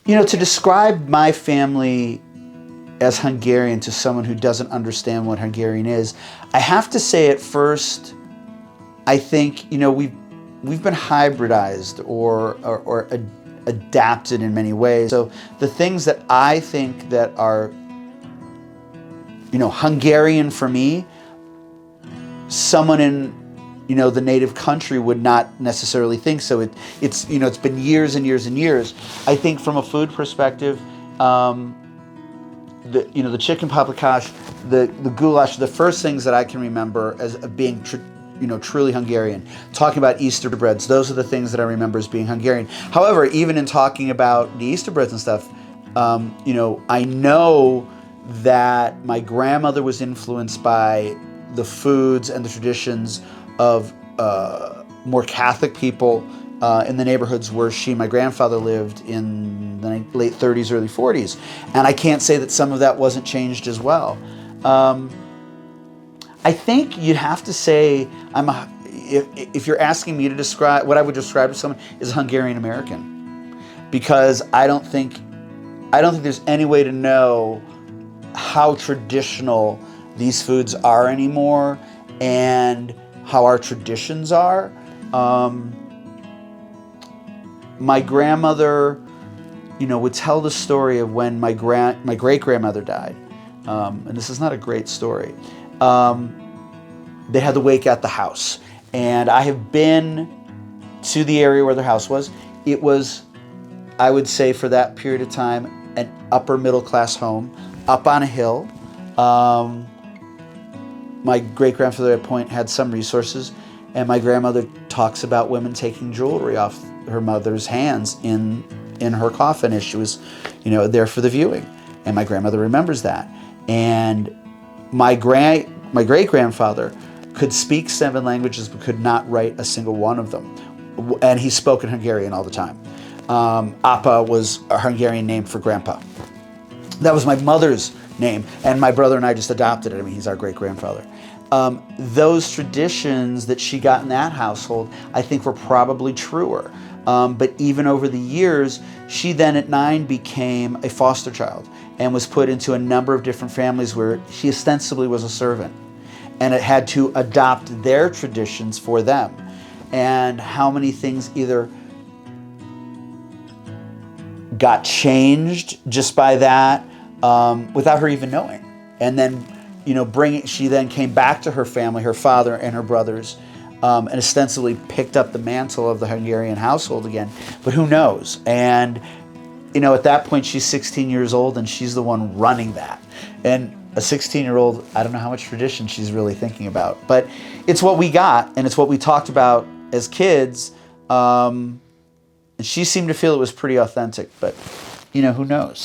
To describe my family as Hungarian to someone who doesn't understand what Hungarian is, I have to say at first, I think, we've been hybridized or adapted in many ways. So the things that I think that are, Hungarian for me, someone in, the native country would not necessarily think so. It's been years and years and years. I think from a food perspective, the chicken paprikash, the goulash, the first things that I can remember as being truly Hungarian. Talking about Easter breads, those are the things that I remember as being Hungarian. However, even in talking about the Easter breads and stuff, I know that my grandmother was influenced by the foods and the traditions of more Catholic people in the neighborhoods where my grandfather lived in the late 30s, early 40s. And I can't say that some of that wasn't changed as well. I think you'd have to say if you're asking me to describe, what I would describe to someone is Hungarian American, because I don't think there's any way to know how traditional these foods are anymore and how our traditions are. My grandmother, would tell the story of when my great-grandmother died. And this is not a great story. They had the wake at the house. And I have been to the area where their house was. It was, I would say for that period of time, an upper middle class home, up on a hill. My great-grandfather at that point had some resources, and my grandmother talks about women taking jewelry off her mother's hands in her coffin as she was, there for the viewing. And my grandmother remembers that. And my great-grandfather could speak 7 languages but could not write a single one of them. And he spoke in Hungarian all the time. Apa was a Hungarian name for grandpa. That was my mother's name, and my brother and I just adopted it. I mean, he's our great-grandfather. Those traditions that she got in that household, I think were probably truer. But even over the years, she then at 9 became a foster child and was put into a number of different families where she ostensibly was a servant. And it had to adopt their traditions for them. And how many things either got changed just by that without her even knowing. And then, she then came back to her family, her father and her brothers, and ostensibly picked up the mantle of the Hungarian household again. But who knows? And, at that point, she's 16 years old and she's the one running that. And a 16-year-old, I don't know how much tradition she's really thinking about. But it's what we got, and it's what we talked about as kids. And she seemed to feel it was pretty authentic, but, who knows?